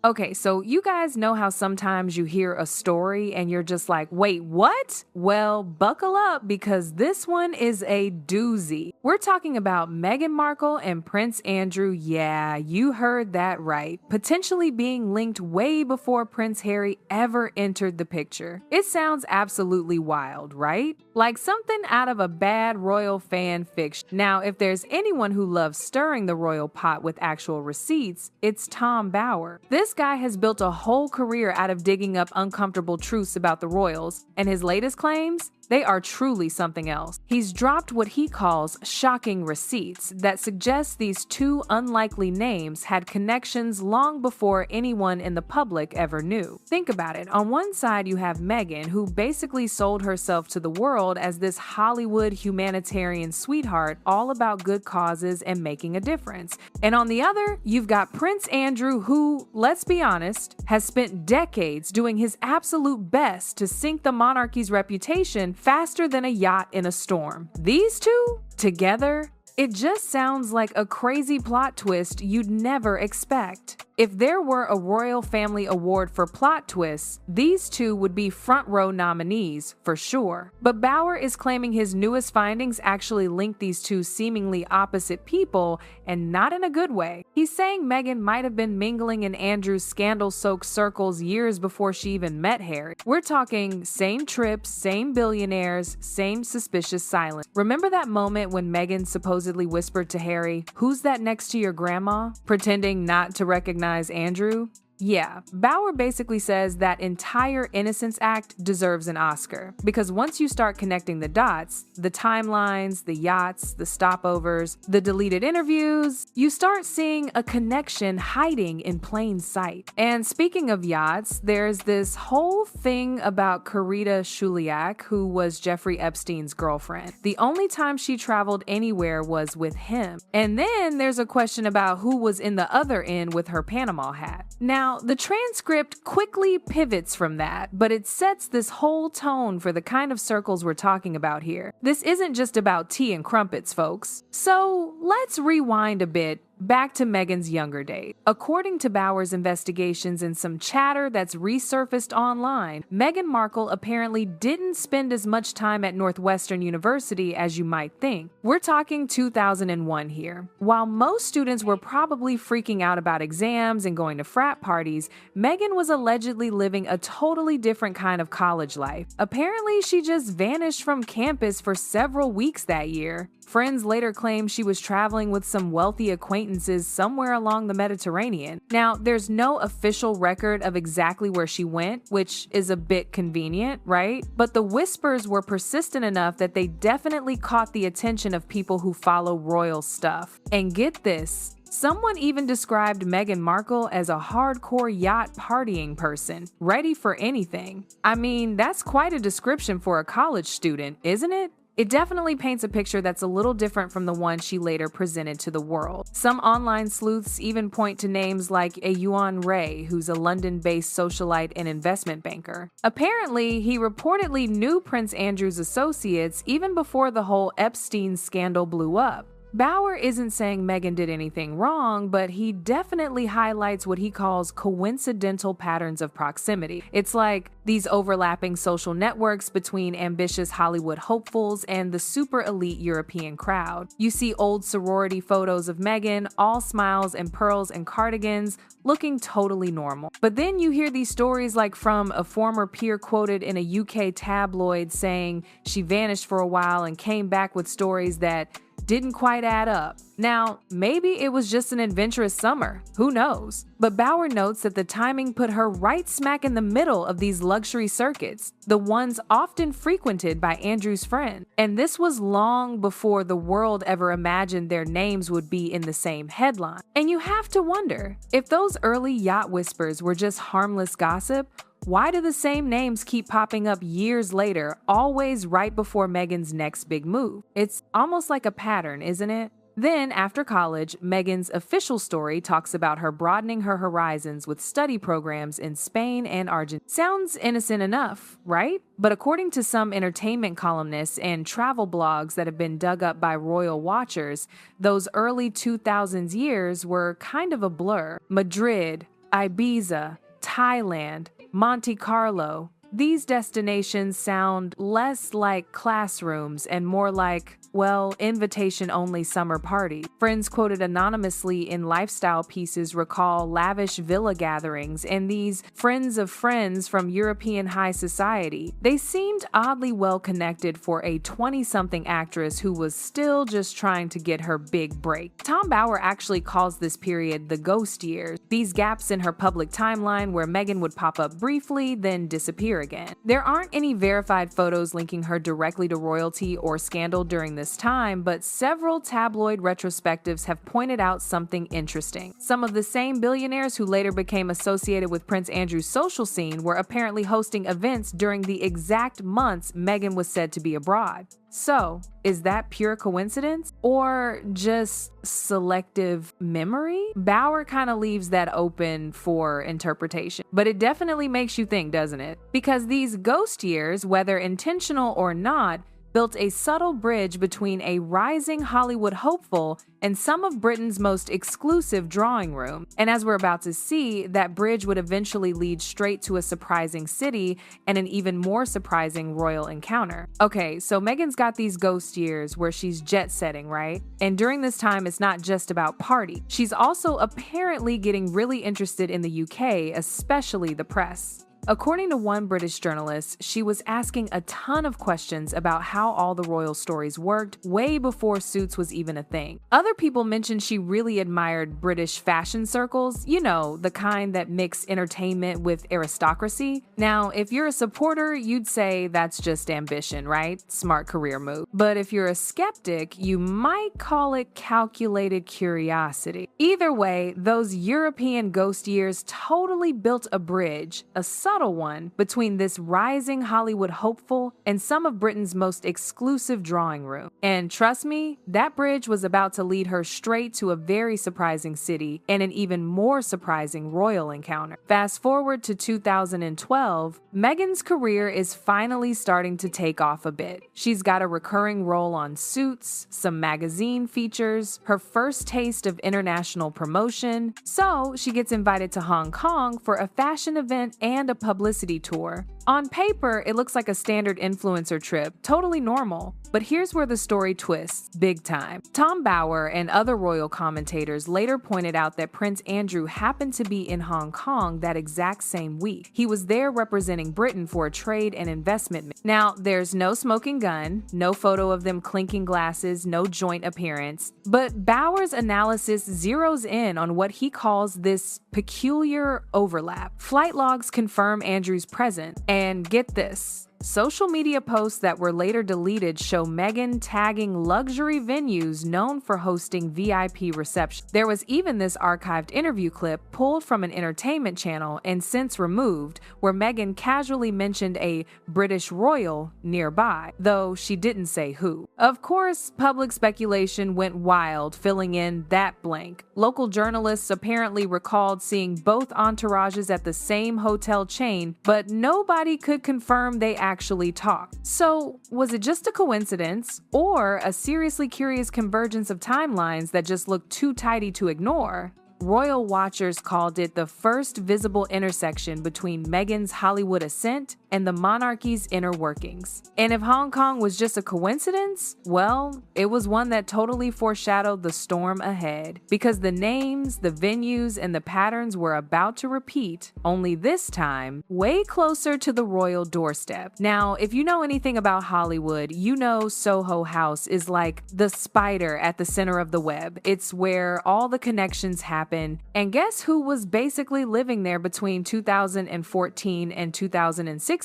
Okay, so you guys know how sometimes you hear a story and you're just like, wait, what? Well, buckle up because this one is a doozy. We're talking about Meghan Markle and Prince Andrew. Yeah, you heard that right. Potentially being linked way before Prince Harry ever entered the picture. It sounds absolutely wild, right? Like something out of a bad royal fan fiction. Now, if there's anyone who loves stirring the royal pot with actual receipts, it's Tom Bower. This guy has built a whole career out of digging up uncomfortable truths about the royals, and his latest claims? They are truly something else. He's dropped what he calls shocking receipts that suggest these two unlikely names had connections long before anyone in the public ever knew. Think about it. On one side, you have Meghan, who basically sold herself to the world as this Hollywood humanitarian sweetheart all about good causes and making a difference. And on the other, you've got Prince Andrew, who, let's be honest, has spent decades doing his absolute best to sink the monarchy's reputation faster than a yacht in a storm. These two, together, it just sounds like a crazy plot twist you'd never expect. If there were a royal family award for plot twists, these two would be front row nominees for sure. But Bower is claiming his newest findings actually link these two seemingly opposite people, and not in a good way. He's saying Meghan might have been mingling in Andrew's scandal-soaked circles years before she even met Harry. We're talking same trips, same billionaires, same suspicious silence. Remember that moment when Meghan supposedly whispered to Harry, "Who's that next to your grandma?" pretending not to recognize Andrew? Yeah, Bower basically says that entire Innocence Act deserves an Oscar. Because once you start connecting the dots, the timelines, the yachts, the stopovers, the deleted interviews, you start seeing a connection hiding in plain sight. And speaking of yachts, there's this whole thing about Karita Shuliak, who was Jeffrey Epstein's girlfriend. The only time she traveled anywhere was with him. And then there's a question about who was in the other end with her Panama hat. Now, the transcript quickly pivots from that, but it sets this whole tone for the kind of circles we're talking about here. This isn't just about tea and crumpets, folks. So let's rewind a bit back to Meghan's younger days. According to Bower's investigations and some chatter that's resurfaced online, Meghan Markle apparently didn't spend as much time at Northwestern University as you might think. We're talking 2001 here. While most students were probably freaking out about exams and going to frat parties, Meghan was allegedly living a totally different kind of college life. Apparently, she just vanished from campus for several weeks that year. Friends later claimed she was traveling with some wealthy acquaintances somewhere along the Mediterranean. Now, there's no official record of exactly where she went, which is a bit convenient, right? But the whispers were persistent enough that they definitely caught the attention of people who follow royal stuff. And get this, someone even described Meghan Markle as a hardcore yacht partying person, ready for anything. I mean, that's quite a description for a college student, isn't it? It definitely paints a picture that's a little different from the one she later presented to the world. Some online sleuths even point to names like a Yuan Ray, who's a London-based socialite and investment banker. Apparently, he reportedly knew Prince Andrew's associates even before the whole Epstein scandal blew up. Bower isn't saying Meghan did anything wrong, but he definitely highlights what he calls coincidental patterns of proximity. It's like these overlapping social networks between ambitious Hollywood hopefuls and the super elite European crowd. You see old sorority photos of Meghan, all smiles and pearls and cardigans, looking totally normal. But then you hear these stories like from a former peer quoted in a UK tabloid saying she vanished for a while and came back with stories that didn't quite add up. Now, maybe it was just an adventurous summer, who knows? But Bower notes that the timing put her right smack in the middle of these luxury circuits, the ones often frequented by Andrew's friend. And this was long before the world ever imagined their names would be in the same headline. And you have to wonder, if those early yacht whispers were just harmless gossip, why do the same names keep popping up years later, always right before Meghan's next big move? It's almost like a pattern, isn't it? Then, after college, Meghan's official story talks about her broadening her horizons with study programs in Spain and Argentina. Sounds innocent enough, right? But according to some entertainment columnists and travel blogs that have been dug up by royal watchers, those early 2000s years were kind of a blur. Madrid, Ibiza, Thailand, Monte Carlo. These destinations sound less like classrooms and more like, well, invitation-only summer parties. Friends quoted anonymously in lifestyle pieces recall lavish villa gatherings and these friends of friends from European high society. They seemed oddly well connected for a 20-something actress who was still just trying to get her big break. Tom Bower actually calls this period the ghost years, these gaps in her public timeline where Meghan would pop up briefly, then disappear again. There aren't any verified photos linking her directly to royalty or scandal during this time, but several tabloid retrospectives have pointed out something interesting. Some of the same billionaires who later became associated with Prince Andrew's social scene were apparently hosting events during the exact months Meghan was said to be abroad. So, is that pure coincidence or just selective memory? Bower kind of leaves that open for interpretation, but it definitely makes you think, doesn't it? Because these ghost years, whether intentional or not, built a subtle bridge between a rising Hollywood hopeful and some of Britain's most exclusive drawing room. And as we're about to see, that bridge would eventually lead straight to a surprising city and an even more surprising royal encounter. Okay, so Meghan's got these ghost years where she's jet-setting, right? And during this time, it's not just about party. She's also apparently getting really interested in the UK, especially the press. According to one British journalist, she was asking a ton of questions about how all the royal stories worked way before Suits was even a thing. Other people mentioned she really admired British fashion circles, you know, the kind that mix entertainment with aristocracy. Now, if you're a supporter, you'd say that's just ambition, right? Smart career move. But if you're a skeptic, you might call it calculated curiosity. Either way, those European ghost years totally built a bridge, a subtle one, between this rising Hollywood hopeful and some of Britain's most exclusive drawing room. And trust me, that bridge was about to lead her straight to a very surprising city and an even more surprising royal encounter. Fast forward to 2012, Meghan's career is finally starting to take off a bit. She's got a recurring role on Suits, some magazine features, her first taste of international promotion, so she gets invited to Hong Kong for a fashion event and a publicity tour. On paper, it looks like a standard influencer trip, totally normal. But here's where the story twists, big time. Tom Bower and other royal commentators later pointed out that Prince Andrew happened to be in Hong Kong that exact same week. He was there representing Britain for a trade and investment. Now, there's no smoking gun, no photo of them clinking glasses, no joint appearance. But Bower's analysis zeroes in on what he calls this peculiar overlap. Flight logs confirm Andrew's presence. And get this, social media posts that were later deleted show Meghan tagging luxury venues known for hosting VIP receptions. There was even this archived interview clip pulled from an entertainment channel and since removed, where Meghan casually mentioned a British royal nearby, though she didn't say who. Of course, public speculation went wild, filling in that blank. Local journalists apparently recalled seeing both entourages at the same hotel chain, but nobody could confirm they actually talked. So, was it just a coincidence or a seriously curious convergence of timelines that just looked too tidy to ignore? Royal watchers called it the first visible intersection between Meghan's Hollywood ascent and the monarchy's inner workings. And if Hong Kong was just a coincidence, well, it was one that totally foreshadowed the storm ahead, because the names, the venues, and the patterns were about to repeat, only this time, way closer to the royal doorstep. Now, if you know anything about Hollywood, you know Soho House is like the spider at the center of the web. It's where all the connections happen, and guess who was basically living there between 2014 and 2016?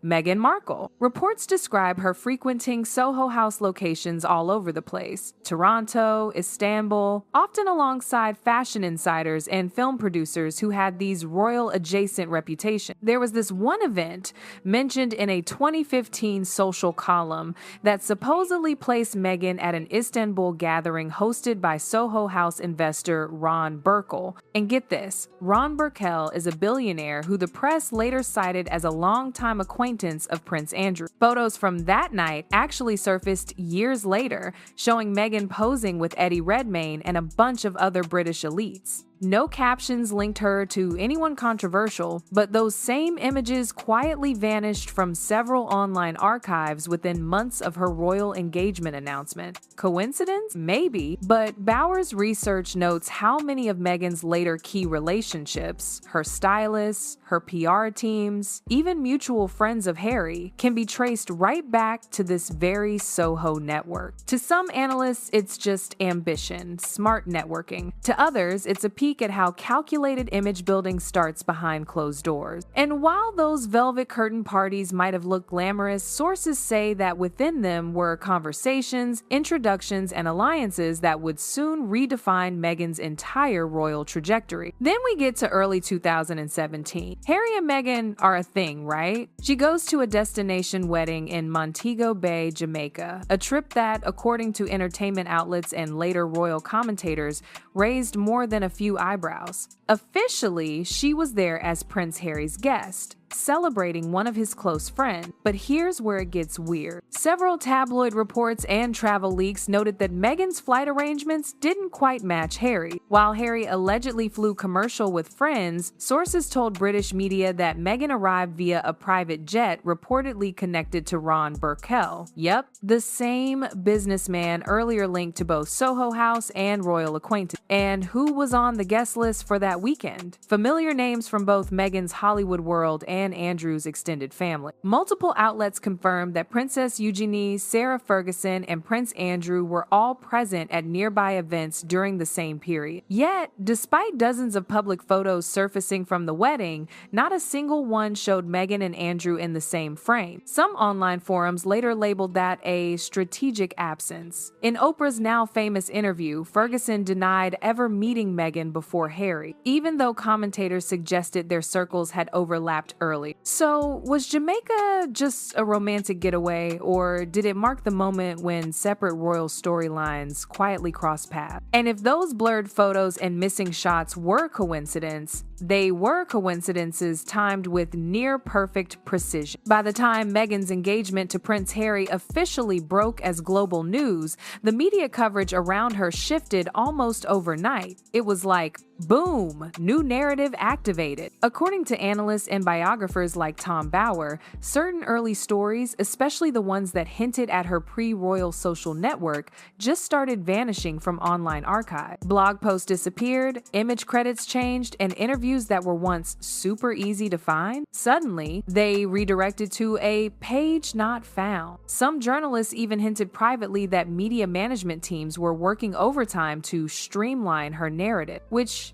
Meghan Markle. Reports describe her frequenting Soho House locations all over the place. Toronto, Istanbul, often alongside fashion insiders and film producers who had these royal adjacent reputations. There was this one event mentioned in a 2015 social column that supposedly placed Meghan at an Istanbul gathering hosted by Soho House investor Ron Burkle. And get this, Ron Burkle is a billionaire who the press later cited as a longtime acquaintance of Prince Andrew. Photos from that night actually surfaced years later, showing Meghan posing with Eddie Redmayne and a bunch of other British elites. No captions linked her to anyone controversial, but those same images quietly vanished from several online archives within months of her royal engagement announcement. Coincidence? Maybe, but Bauer's research notes how many of Meghan's later key relationships, her stylists, her PR teams, even mutual friends of Harry, can be traced right back to this very Soho network. To some analysts, it's just ambition, smart networking. To others, it's a peek at how calculated image building starts behind closed doors. And while those velvet curtain parties might have looked glamorous, sources say that within them were conversations, introductions, and alliances that would soon redefine Meghan's entire royal trajectory. Then we get to early 2017. Harry and Meghan are a thing, right? She goes to a destination wedding in Montego Bay, Jamaica, a trip that, according to entertainment outlets and later royal commentators, raised more than a few eyebrows. Officially, she was there as Prince Harry's guest, celebrating one of his close friends. But here's where it gets weird. Several tabloid reports and travel leaks noted that Meghan's flight arrangements didn't quite match Harry. While Harry allegedly flew commercial with friends, sources told British media that Meghan arrived via a private jet reportedly connected to Ron Burkell. Yep, the same businessman earlier linked to both Soho House and royal acquaintance. And who was on the guest list for that weekend? Familiar names from both Meghan's Hollywood world and Andrew's extended family. Multiple outlets confirmed that Princess Eugenie, Sarah Ferguson, and Prince Andrew were all present at nearby events during the same period. Yet, despite dozens of public photos surfacing from the wedding, not a single one showed Meghan and Andrew in the same frame. Some online forums later labeled that a strategic absence. In Oprah's now famous interview, Ferguson denied ever meeting Meghan before Harry, even though commentators suggested their circles had overlapped early. So, was Jamaica just a romantic getaway, or did it mark the moment when separate royal storylines quietly crossed paths? And if those blurred photos and missing shots were coincidence, they were coincidences timed with near-perfect precision. By the time Meghan's engagement to Prince Harry officially broke as global news, the media coverage around her shifted almost overnight. It was like, boom, new narrative activated. According to analysts and biographers like Tom Bauer, certain early stories, especially the ones that hinted at her pre-royal social network, just started vanishing from online archives. Blog posts disappeared, image credits changed, and interviews that were once super easy to find, suddenly they redirected to a page not found. Some journalists even hinted privately that media management teams were working overtime to streamline her narrative, which,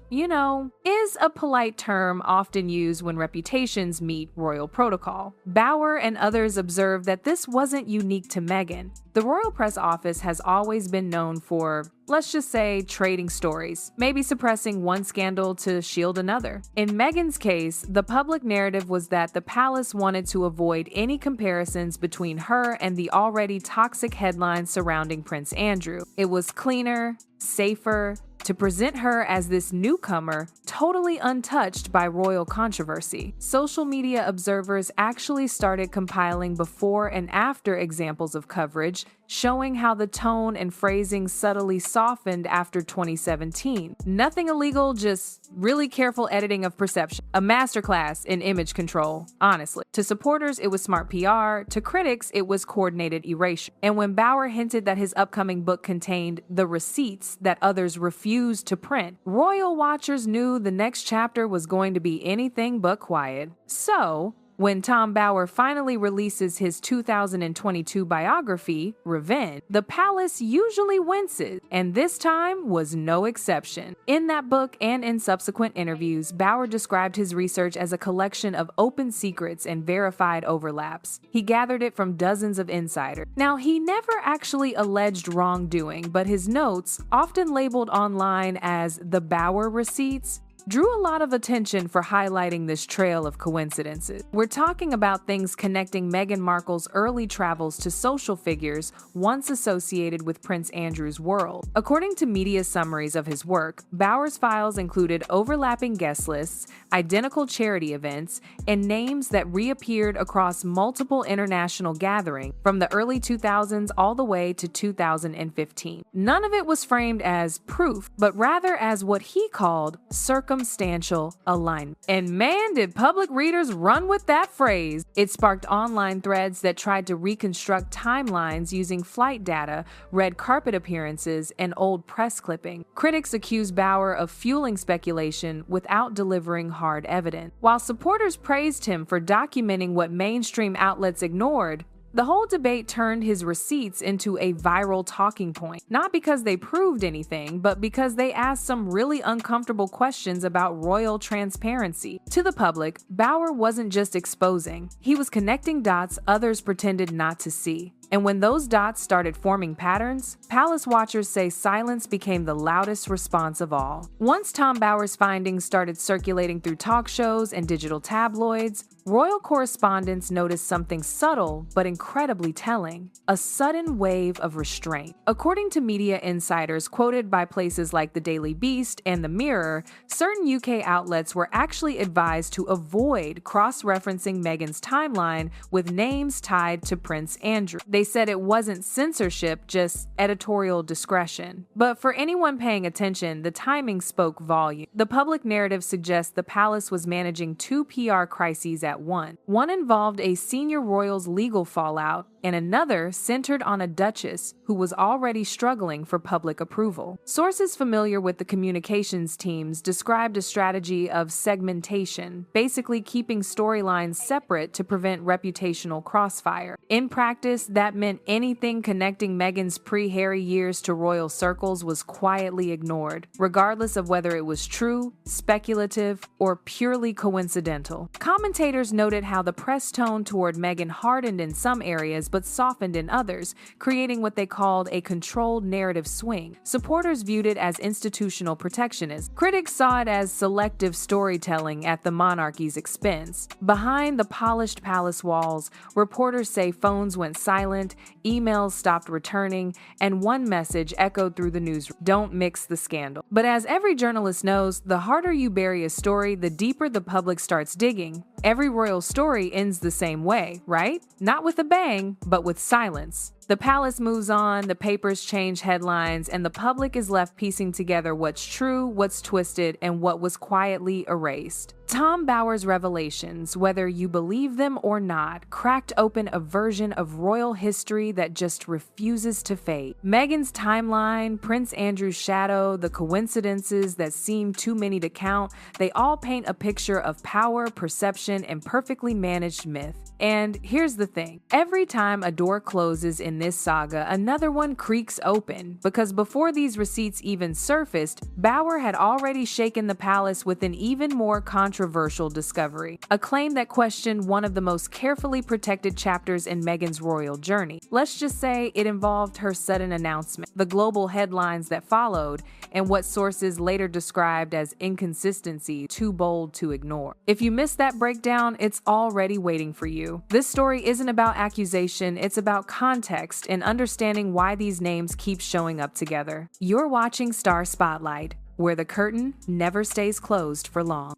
is a polite term often used when reputations meet royal protocol. Bauer and others observed that this wasn't unique to Meghan. The Royal Press Office has always been known for, let's just say, trading stories, maybe suppressing one scandal to shield another. In Meghan's case, the public narrative was that the palace wanted to avoid any comparisons between her and the already toxic headlines surrounding Prince Andrew. It was cleaner, safer, to present her as this newcomer, totally untouched by royal controversy. Social media observers actually started compiling before and after examples of coverage, showing how the tone and phrasing subtly softened after 2017. Nothing illegal, just really careful editing of perception. A masterclass in image control, honestly. To supporters, it was smart PR. To critics, it was coordinated erasure. And when Bauer hinted that his upcoming book contained the receipts that others refused to print, royal watchers knew the next chapter was going to be anything but quiet. So, when Tom Bauer finally releases his 2022 biography, Revenge, the palace usually winces, and this time was no exception. In that book and in subsequent interviews, Bauer described his research as a collection of open secrets and verified overlaps. He gathered it from dozens of insiders. Now, he never actually alleged wrongdoing, but his notes, often labeled online as the Bauer receipts, drew a lot of attention for highlighting this trail of coincidences. We're talking about things connecting Meghan Markle's early travels to social figures once associated with Prince Andrew's world. According to media summaries of his work, Bauer's files included overlapping guest lists, identical charity events, and names that reappeared across multiple international gatherings from the early 2000s all the way to 2015. None of it was framed as proof, but rather as what he called circumstantial alignment. And man, did public readers run with that phrase. It sparked online threads that tried to reconstruct timelines using flight data, red carpet appearances, and old press clipping. Critics accused Bauer of fueling speculation without delivering hard evidence. While supporters praised him for documenting what mainstream outlets ignored, the whole debate turned his receipts into a viral talking point, not because they proved anything, but because they asked some really uncomfortable questions about royal transparency. To the public, Bauer wasn't just exposing, he was connecting dots others pretended not to see. And when those dots started forming patterns, palace watchers say silence became the loudest response of all. Once Tom Bauer's findings started circulating through talk shows and digital tabloids, royal correspondents noticed something subtle but incredibly telling: a sudden wave of restraint. According to media insiders quoted by places like the Daily Beast and the Mirror, certain UK outlets were actually advised to avoid cross-referencing Meghan's timeline with names tied to Prince Andrew. They said it wasn't censorship, just editorial discretion. But for anyone paying attention, the timing spoke volume. The public narrative suggests the palace was managing two PR crises at once. One involved a senior royal's legal fallout, and another centered on a duchess who was already struggling for public approval. Sources familiar with the communications teams described a strategy of segmentation, basically keeping storylines separate to prevent reputational crossfire. In practice, that meant anything connecting Meghan's pre-Harry years to royal circles was quietly ignored, regardless of whether it was true, speculative, or purely coincidental. Commentators noted how the press tone toward Meghan hardened in some areas but softened in others, creating what they called a controlled narrative swing. Supporters viewed it as institutional protectionism. Critics saw it as selective storytelling at the monarchy's expense. Behind the polished palace walls, reporters say phones went silent, emails stopped returning, and one message echoed through the newsroom: don't mix the scandal. But as every journalist knows, the harder you bury a story, the deeper the public starts digging. Every royal story ends the same way, right? Not with a bang, but with silence. The palace moves on, the papers change headlines, and the public is left piecing together what's true, what's twisted, and what was quietly erased. Tom Bauer's revelations, whether you believe them or not, cracked open a version of royal history that just refuses to fade. Meghan's timeline, Prince Andrew's shadow, the coincidences that seem too many to count, they all paint a picture of power, perception, and perfectly managed myth. And here's the thing: every time a door closes in this saga, another one creaks open, because before these receipts even surfaced, Bauer had already shaken the palace with an even more controversial discovery, a claim that questioned one of the most carefully protected chapters in Meghan's royal journey. Let's just say it involved her sudden announcement, the global headlines that followed, and what sources later described as inconsistency too bold to ignore. If you missed that breakdown, it's already waiting for you. This story isn't about accusation, it's about context and understanding why these names keep showing up together. You're watching Star Spotlight, where the curtain never stays closed for long.